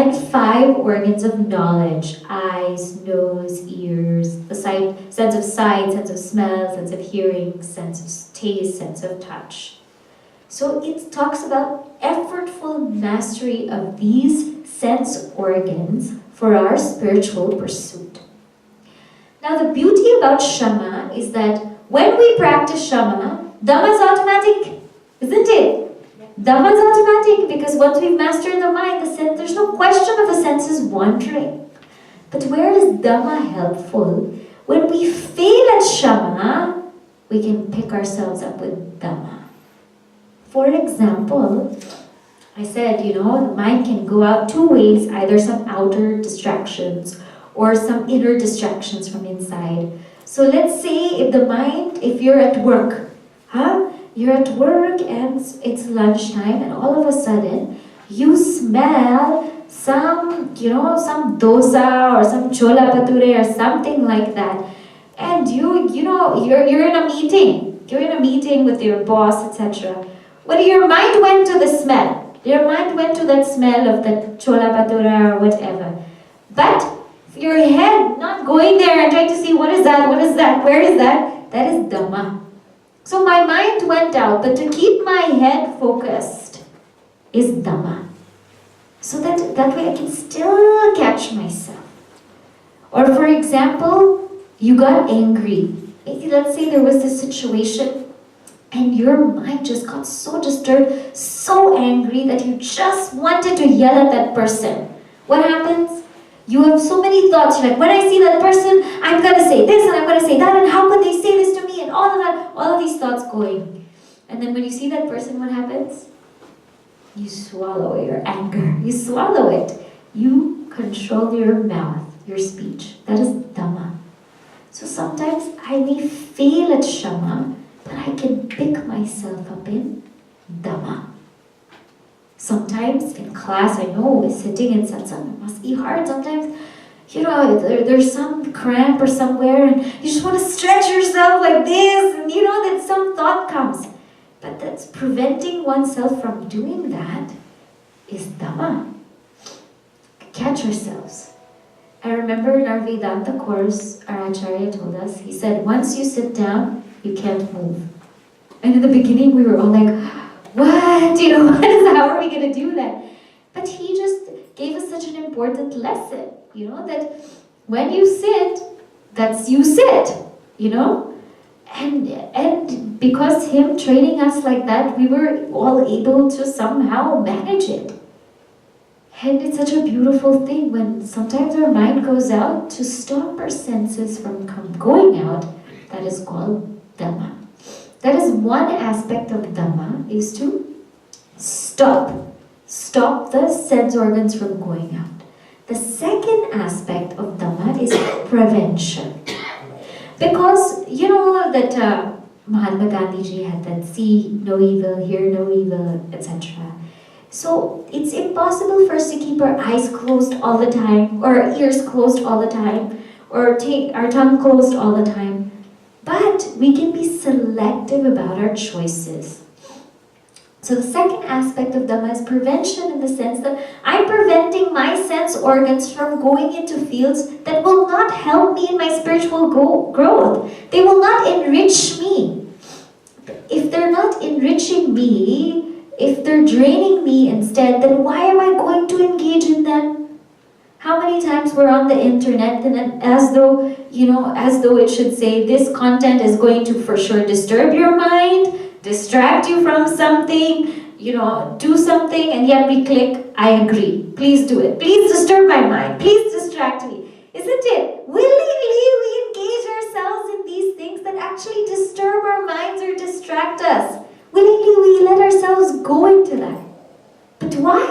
and 5 organs of knowledge: eyes, nose, ears, the sense of sight, sense of smell, sense of hearing, sense of taste, sense of touch. So it talks about effortful mastery of these sense organs for our spiritual pursuit. Now the beauty about Shama is that when we practice Shama, Dhamma is automatic, isn't it? Dhamma is automatic because once we've mastered the mind, there's no question of the senses wandering. But where is Dhamma helpful? When we fail at Shama, we can pick ourselves up with Dhamma. For example, I said, the mind can go out 2 ways, either some outer distractions or some inner distractions from inside. So let's say if you're at work, you're at work and it's lunchtime and all of a sudden you smell some dosa or some chola bhature or something like that. And you're in a meeting. You're in a meeting with your boss, etc. Well, your mind went to the smell. Your mind went to that smell of the chola bhature or whatever. But your head not going there and trying to see what is that, where is that? That is Dhamma. So my mind went out, but to keep my head focused is Dhamma. So that way I can still catch myself. Or for example, you got angry. Let's say there was this situation and your mind just got so disturbed, so angry that you just wanted to yell at that person. What happens? You have so many thoughts. You're like, when I see that person, I'm going to say this and I'm going to say that, and how could they say this to me, and all of these thoughts going. And then when you see that person, what happens? You swallow your anger. You swallow it. You control your mouth, your speech. That is Dhamma. So sometimes I may fail at Shama, but I can pick myself up in Dhamma. Sometimes in class, I know, sitting in satsang, it must be hard. Sometimes, there's some cramp or somewhere and you just want to stretch yourself like this, and that some thought comes. But that's preventing oneself from doing that is Dhamma. Catch ourselves. I remember in our Vedanta course, our Acharya told us, he said, once you sit down, you can't move. And in the beginning, we were all like, what? How are we going to do that? But he just gave us such an important lesson, that when you sit, that's you sit, And because him training us like that, we were all able to somehow manage it. And it's such a beautiful thing when sometimes our mind goes out, to stop our senses from going out. That is called Dhamma. That is one aspect of Dhamma, is to stop the sense organs from going out. The second aspect of Dhamma is prevention. Because you know that Mahatma Gandhi ji had that see no evil, hear no evil, etc. So it's impossible for us to keep our eyes closed all the time, or our ears closed all the time, or take our tongue closed all the time. But we can be selective about our choices. So the second aspect of Dhamma is prevention, in the sense that I'm preventing my sense organs from going into fields that will not help me in my spiritual growth. They will not enrich me. If they're not enriching me, if they're draining me instead, then why am I going to engage in them? How many times we're on the internet and as though it should say this content is going to for sure disturb your mind, distract you from something, do something, and yet we click, I agree, please do it, please disturb my mind, please distract me. Isn't it? Willingly we engage ourselves in these things that actually disturb our minds or distract us. Willingly we let ourselves go into that. But why?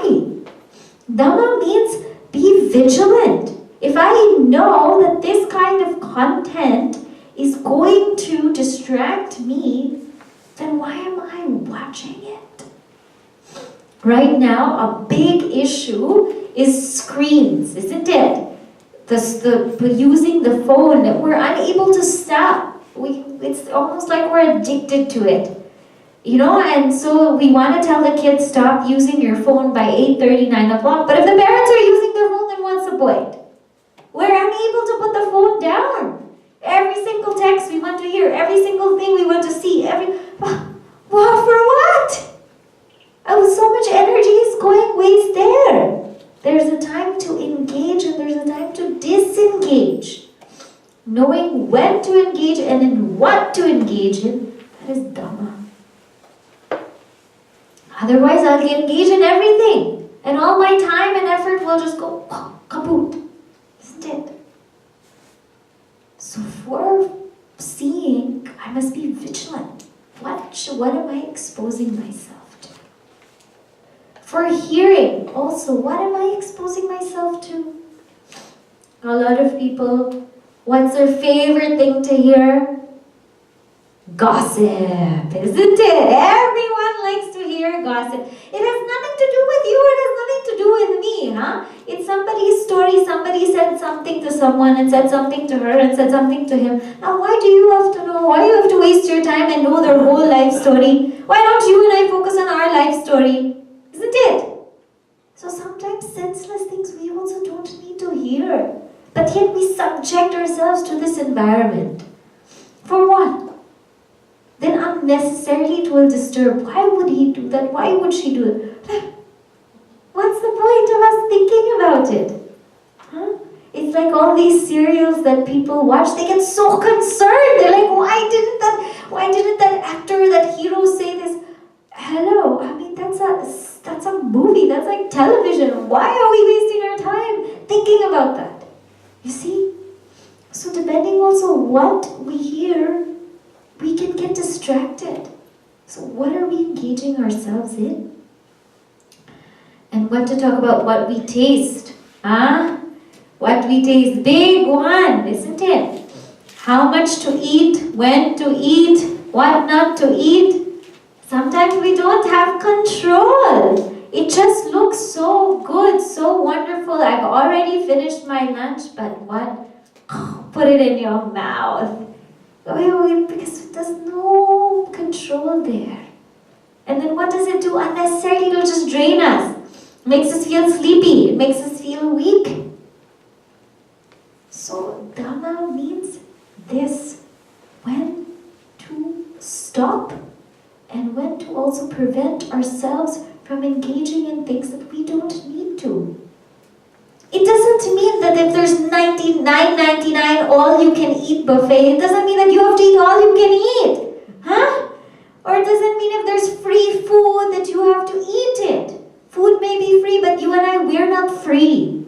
Dhamma means be vigilant. If I know that this kind of content is going to distract me, then why am I watching it? Right now, a big issue is screens, isn't it? Using the phone, we're unable to stop. It's almost like we're addicted to it. And so we want to tell the kids, stop using your phone by 8:30, 9 o'clock. But if the parents are using There's a time to engage and there's a time to disengage. Knowing when to engage and in what to engage in, that is Dhamma. Otherwise, I'll get engaged in everything. And all my time and effort will just go kaput. Isn't it? So for seeing, I must be vigilant. What am I exposing myself to? For hearing, also, what am I exposing myself to? A lot of people, what's their favorite thing to hear? Gossip, isn't it? Everyone likes to hear gossip. It has nothing to do with you, it has nothing to do with me, huh? It's somebody's story, somebody said something to someone and said something to her and said something to him. Now why do you have to know? Why do you have to waste your time and know their whole life story? Why don't you and I focus on our life story? Isn't it? So sometimes senseless things we also don't need to hear. But yet we subject ourselves to this environment. For what? Then unnecessarily it will disturb. Why would he do that? Why would she do it? What's the point of us thinking about it? Huh? It's like all these serials that people watch, they get so concerned. They're like, why didn't that actor, that hero say this? Hello, I mean that's a movie, that's like television. Why are we wasting our time thinking about that? You see? So depending also what we hear, we can get distracted. So what are we engaging ourselves in? And what to talk about what we taste. What we taste. Big one, isn't it? How much to eat, when to eat, what not to eat. Sometimes we don't have control. It just looks so good, so wonderful. I've already finished my lunch, but what? Put it in your mouth. Because there's no control there. And then what does it do? Unnecessarily, it'll just drain us. It makes us feel sleepy. It makes us feel weak. So Dhamma means this. When to stop and when to also prevent ourselves from engaging in things that we don't need to. It doesn't mean that if there's $99.99 all-you-can-eat buffet, it doesn't mean that you have to eat all you can eat. Huh? Or it doesn't mean if there's free food that you have to eat it. Food may be free, but you and I, we're not free.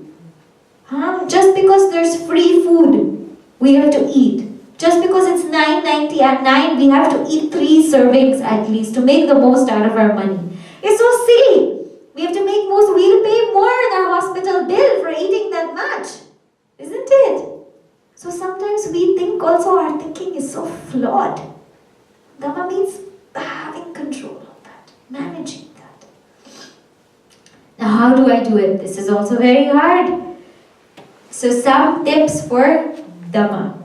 Huh? Just because there's free food, we have to eat. Just because it's $9.90 at 9, we have to eat 3 servings at least to make the most out of our money. It's so silly. We have to make most, we'll pay more in our hospital bill for eating that much. Isn't it? So sometimes we think also our thinking is so flawed. Dhamma means having control of that, managing that. Now how do I do it? This is also very hard. So some tips for Dhamma.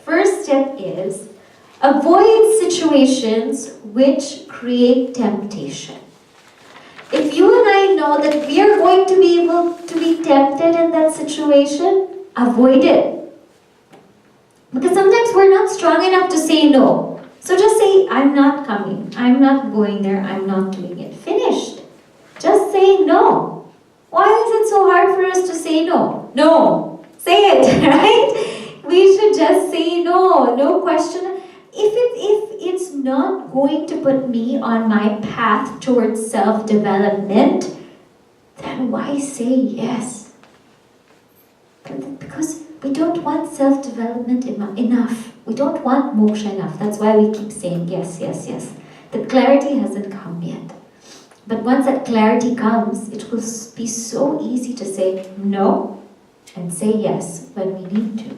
First step is avoid situations which create temptation. If you and I know that we are going to be able to be tempted in that situation, avoid it. Because sometimes we're not strong enough to say no. So just say, I'm not coming, I'm not going there, I'm not doing it. Finished. Just say no. Why is it so hard for us to say no? No. Say it, right? We should just say no. No question. If it's not going to put me on my path towards self-development, then why say yes? Because we don't want self-development enough. We don't want moksha enough. That's why we keep saying yes, yes, yes. The clarity hasn't come yet. But once that clarity comes, it will be so easy to say no and say yes when we need to.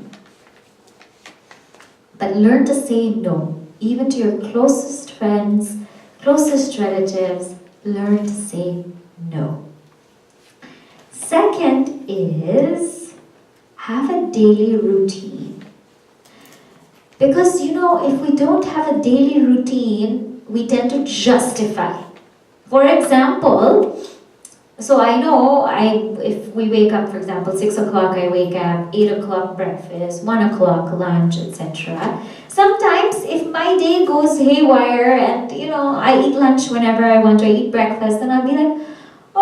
But learn to say no. Even to your closest friends, closest relatives, learn to say no. Second is have a daily routine. Because if we don't have a daily routine, we tend to justify. For example, so I know if we wake up, for example, 6 o'clock I wake up, 8 o'clock breakfast, 1 o'clock lunch, etc. Sometimes if my day goes haywire and I eat lunch whenever I want to, I eat breakfast, then I'll be like,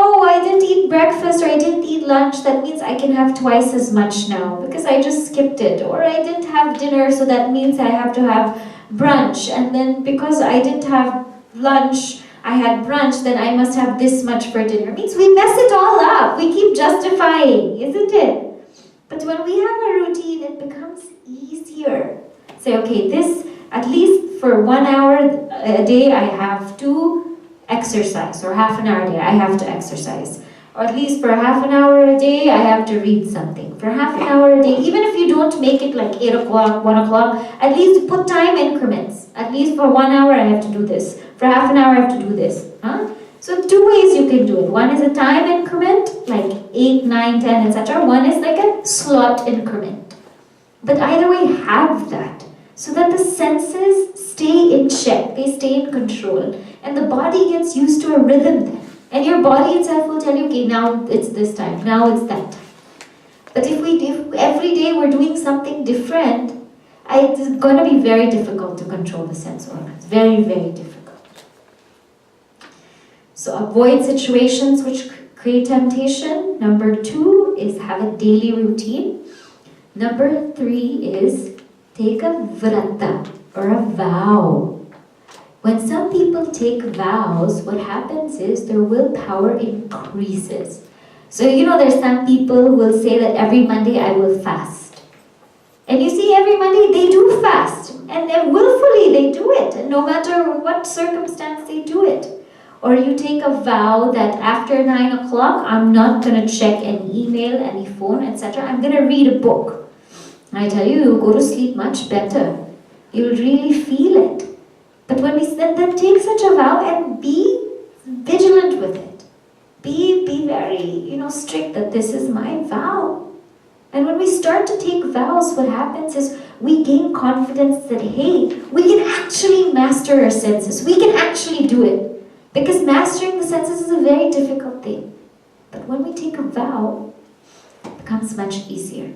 oh, I didn't eat breakfast or I didn't eat lunch, that means I can have twice as much now because I just skipped it. Or I didn't have dinner, so that means I have to have brunch. And then because I didn't have lunch, I had brunch, then I must have this much for dinner. It means we mess it all up. We keep justifying, isn't it? But when we have a routine, it becomes easier. Say, okay, this, at least for 1 hour a day, I have to exercise, or half an hour a day, I have to exercise. Or at least for half an hour a day, I have to read something. For half an hour a day, even if you don't make it like 8 o'clock, 1 o'clock, at least put time increments. At least for 1 hour, I have to do this. For half an hour, I have to do this. Huh? So 2 ways you can do it. One is a time increment, like 8, 9, 10, etc. One is like a slot increment. But either way, have that. So that the senses stay in check. They stay in control. And the body gets used to a rhythm then. And your body itself will tell you, okay, now it's this time, now it's that time. But if every day we're doing something different, it's going to be very difficult to control the sense organs. Very, very difficult. So avoid situations which create temptation. Number 2 is have a daily routine. Number 3 is take a vrata or a vow. When some people take vows, what happens is their willpower increases. So there's some people who will say that every Monday I will fast. And you see, every Monday they do fast. And then willfully they do it. And no matter what circumstance they do it. Or you take a vow that after 9 o'clock, I'm not going to check any email, any phone, etc. I'm going to read a book. And I tell you, you'll go to sleep much better. You'll really feel it. But when we then take such a vow and be vigilant with it. Be very, strict that this is my vow. And when we start to take vows, what happens is we gain confidence that, hey, we can actually master our senses. We can actually do it. Because mastering the senses is a very difficult thing. But when we take a vow, it becomes much easier.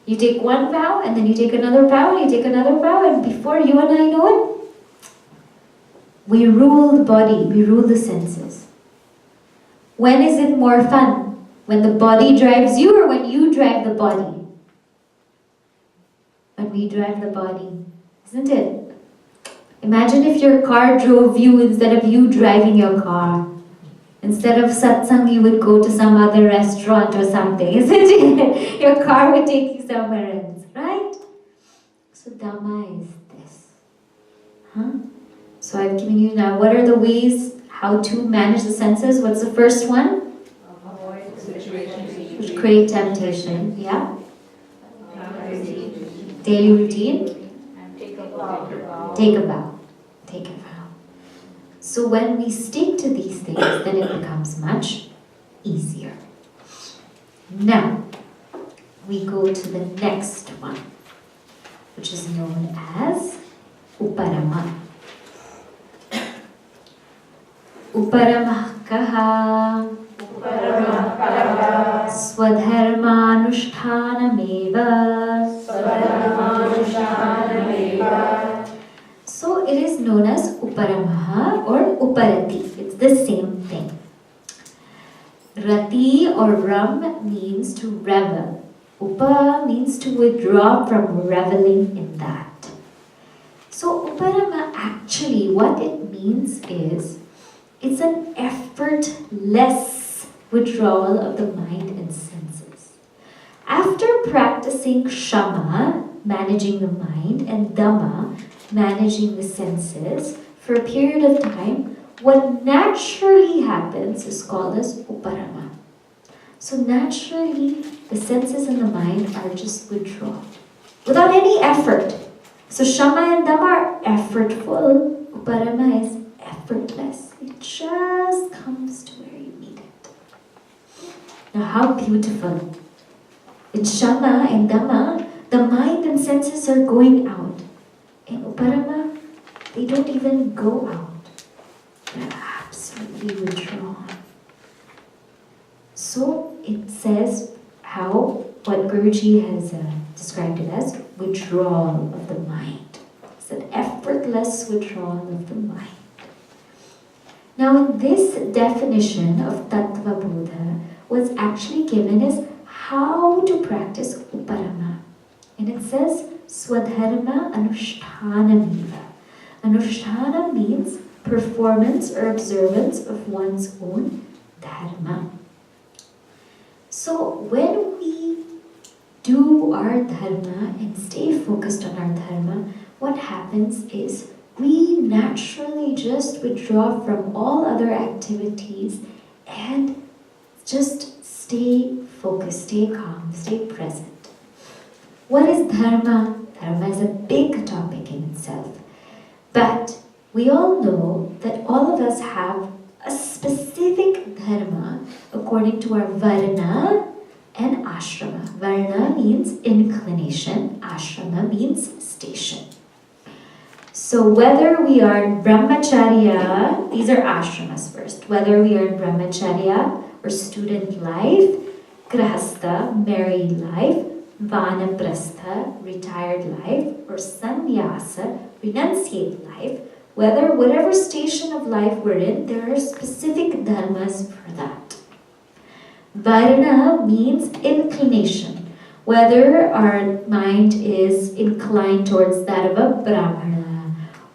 You take one vow, and then you take another vow, and you take another vow, and before you and I know it, we rule the body, we rule the senses. When is it more fun? When the body drives you, or when you drive the body? When we drive the body, isn't it? Imagine if your car drove you instead of you driving your car. Instead of satsang, you would go to some other restaurant or something, isn't it? Your car would take you somewhere else, right? So Dhamma is this. So I've given you now, what are the ways how to manage the senses? What's the first one? Avoid situations which create temptation. Yeah? Daily routine. and take a vow. Take a vow. Take a vow. So when we stick to these things, then it becomes much easier. Now, we go to the next one, which is known as Uparama. Uparamah kaha Swadharmanushtanameva. So it is known as Uparamaha or Uparati. It's the same thing. Rati or Ram means to revel. Upa means to withdraw from reveling in that. So Uparama actually, what it means is, it's an effortless withdrawal of the mind and senses. After practicing Shama, managing the mind, and Dhamma, managing the senses, for a period of time, what naturally happens is called as Uparama. So naturally, the senses and the mind are just withdrawn, without any effort. So Shama and Dhamma are effortful, Uparama is effortless. It just comes to where you need it. Now how beautiful. In Shama and Dhamma, the mind and senses are going out. In Uparama, they don't even go out. They're absolutely withdrawn. So it says what Guruji has described it as withdrawal of the mind. It's an effortless withdrawal of the mind. Now, this definition of TatvaBodha was actually given as how to practice Uparama. And it says, Swadharma Anushthana. Anushtana means performance or observance of one's own dharma. So when we do our dharma and stay focused on our dharma, what happens is we naturally just withdraw from all other activities and just stay focused, stay calm, stay present. What is dharma? Dharma is a big topic in itself. But we all know that all of us have a specific dharma according to our varna and ashrama. Varna means inclination, ashrama means station. So whether we are in brahmacharya, these are ashramas first, whether we are in brahmacharya or student life, grahastha, married life, vanaprastha, retired life, or sannyasa, renunciate life, whatever station of life we're in, there are specific dharmas for that. Varna means inclination, whether our mind is inclined towards that of a brahmana,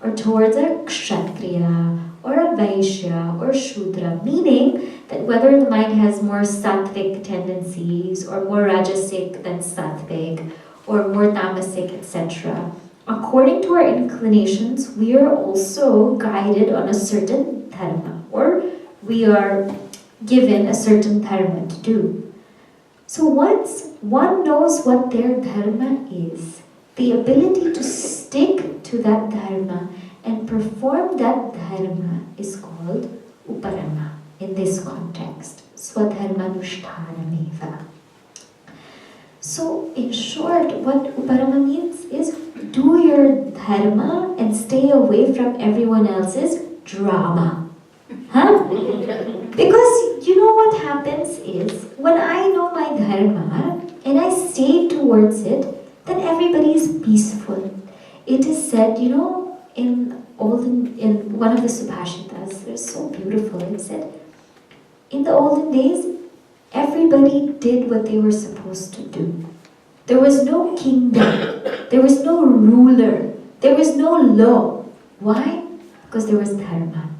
or towards a kshatriya, or a vaishya, or shudra, meaning that whether the mind has more sattvic tendencies, or more rajasic than sattvic, or more tamasic, etc. According to our inclinations, we are also guided on a certain dharma, or we are given a certain dharma to do. So once one knows what their dharma is, the ability to stick to that dharma and perform that dharma is called uparama in this context. Swadharmanushthanameva. So in short, what uparama means is do your dharma and stay away from everyone else's drama. Huh? Because you know what happens is, when I know my dharma and I stay towards it, then everybody is peaceful. It is said, in one of the Subhashitas, they're so beautiful, it said, in the olden days, everybody did what they were supposed to do. There was no kingdom, there was no ruler, there was no law. Why? Because there was dharma.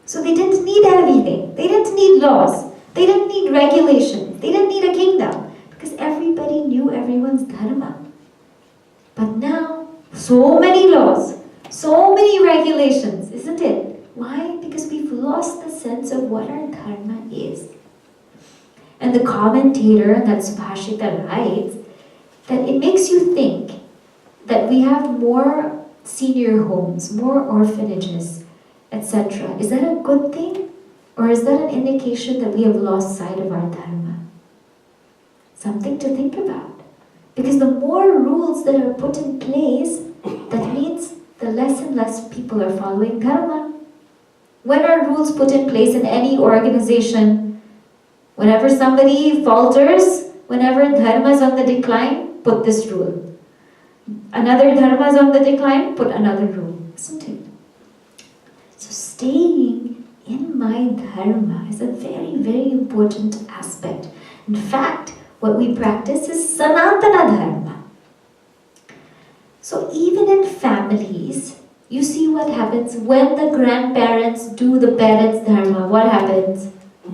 So they didn't need anything. They didn't need laws. They didn't need regulations. They didn't need a kingdom. Because everybody knew everyone's dharma. But now, so many laws, so many regulations, isn't it? Why? Because we've lost the sense of what our dharma is. And the commentator in that Subhashita writes that it makes you think that we have more senior homes, more orphanages, etc. Is that a good thing? Or is that an indication that we have lost sight of our dharma? Something to think about. Because the more rules that are put in place, that means the less and less people are following dharma. When are rules put in place in any organization? Whenever somebody falters, whenever dharma is on the decline, put this rule. Another dharma is on the decline, put another rule. Isn't it? So staying in my dharma is a very, very important aspect. In fact, what we practice is sanatana dharma. So even in families, you see what happens when the grandparents do the parents' dharma. What happens?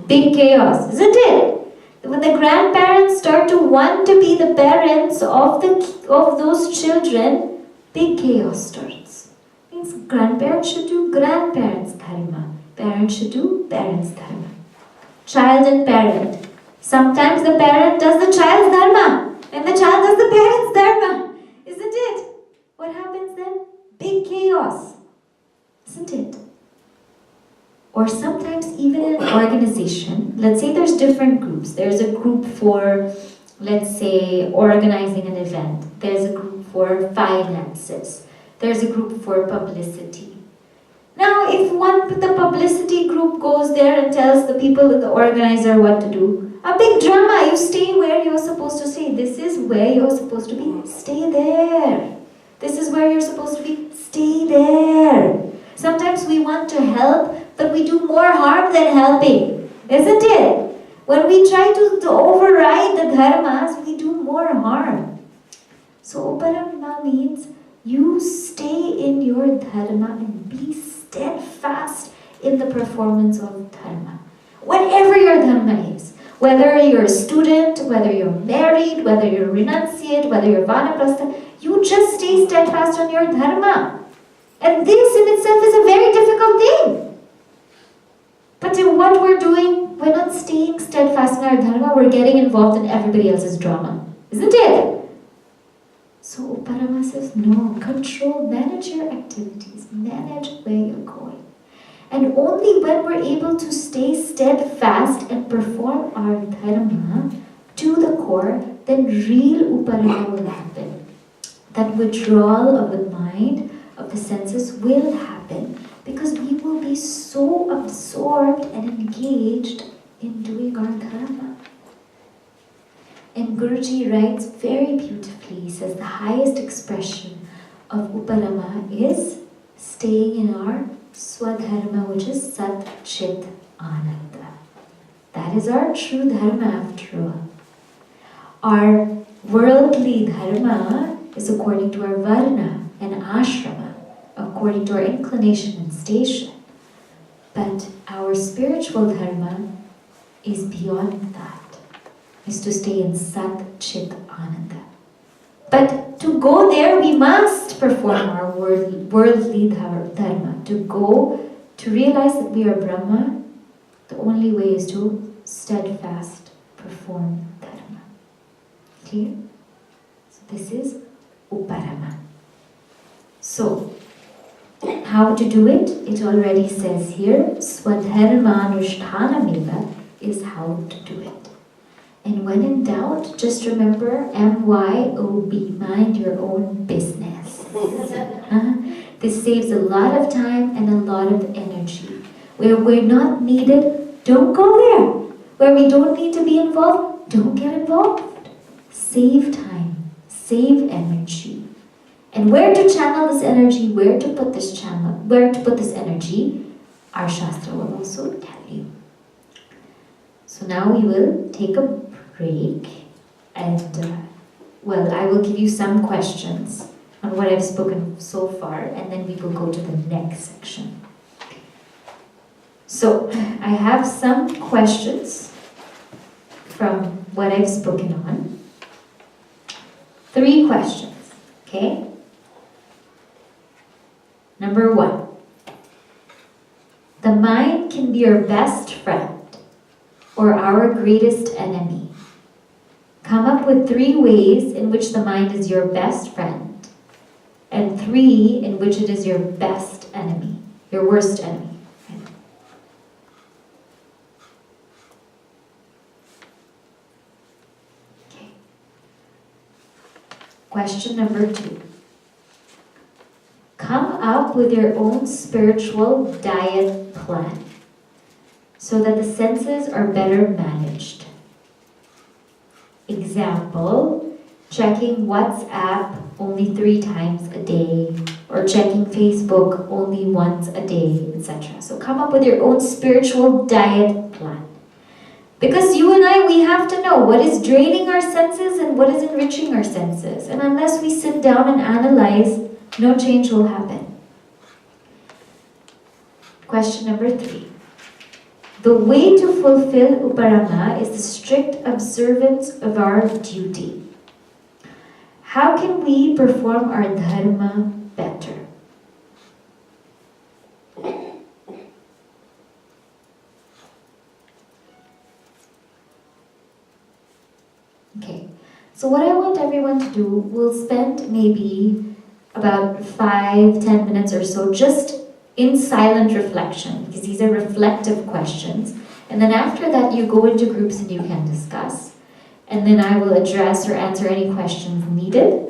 Big chaos, isn't it? When the grandparents start to want to be the parents of those children, big chaos starts. Means grandparents should do grandparents' dharma. Parents should do parents' dharma. Child and parent. Sometimes the parent does the child's dharma and the child does the parent's dharma. Isn't it? What happens then? Big chaos. Isn't it? Or sometimes even in an organization, let's say there's different groups. There's a group for, let's say, organizing an event. There's a group for finances. There's a group for publicity. Now, if the publicity group goes there and tells the people in the organizer what to do, a big drama, you stay where you're supposed to stay. This is where you're supposed to be. Stay there. This is where you're supposed to be. Stay there. Sometimes we want to help, but we do more harm than helping, isn't it? When we try to override the dharmas, we do more harm. So uparama means you stay in your dharma and be steadfast in the performance of dharma. Whatever your dharma is, whether you're a student, whether you're married, whether you're renunciate, whether you're vanaprastha, you just stay steadfast on your dharma. And this in itself is a very difficult thing. But in what we're doing, we're not staying steadfast in our dharma, we're getting involved in everybody else's drama. Isn't it? So Uparama says, no, control, manage your activities, manage where you're going. And only when we're able to stay steadfast and perform our dharma to the core, then real Uparama will happen. That withdrawal of the mind, of the senses will happen because we will be so absorbed and engaged in doing our dharma. And Guruji writes very beautifully, he says the highest expression of Uparama is staying in our Swadharma, which is Sat Chit Ananda. That is our true dharma after all. Our worldly dharma is according to our varna and ashrama, according to our inclination and station. But our spiritual dharma is beyond that, is to stay in Sat Chit Ananda. But to go there, we must perform our worldly dharma. To go, to realize that we are Brahma, the only way is to steadfast perform dharma. Clear? So this is Uparama. So, how to do it? It already says here, Swadharmanushthanameva is how to do it. And when in doubt, just remember MYOB, mind your own business. This saves a lot of time and a lot of energy. Where we're not needed, don't go there. Where we don't need to be involved, don't get involved. Save time, save energy. And where to channel this energy, where to put this energy, our Shastra will also tell you. So now we will take a break and I will give you some questions on what I've spoken so far, and then we will go to the next section. So I have some questions from what I've spoken on. 3 questions, okay? Number 1. The mind can be our best friend or our greatest enemy. Come up with 3 ways in which the mind is your best friend and 3 in which it is your best enemy, your worst enemy. Okay. Question number 2. Come up with your own spiritual diet plan so that the senses are better managed. Example, checking WhatsApp only 3 times a day, or checking Facebook only once a day, etc. So come up with your own spiritual diet plan. Because you and I, we have to know what is draining our senses and what is enriching our senses. And unless we sit down and analyze, no change will happen. Question number 3. The way to fulfill Uparama is the strict observance of our duty. How can we perform our dharma better? Okay, so what I want everyone to do, we'll spend maybe about 5-10 minutes or so just in silent reflection, because these are reflective questions. And then after that, you go into groups and you can discuss. And then I will address or answer any questions needed.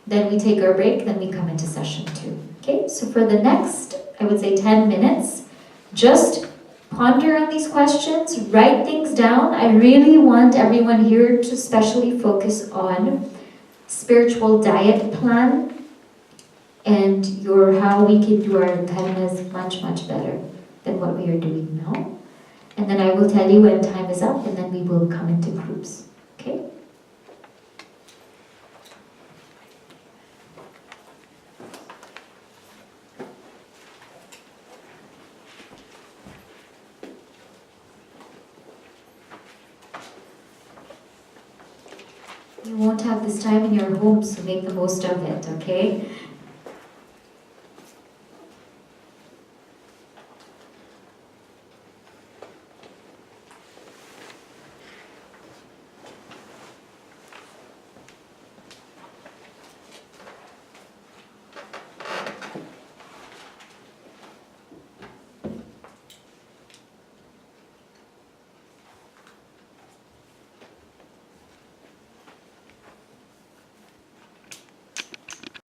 Then we take our break, then we come into session 2. Okay, so for the next, I would say 10 minutes, just ponder on these questions, write things down. I really want everyone here to especially focus on spiritual diet plan and how we can do our dharmas much, much better than what we are doing now. And then I will tell you when time is up, and then we will come into groups. Okay? You won't have this time in your home, so make the most of it, okay?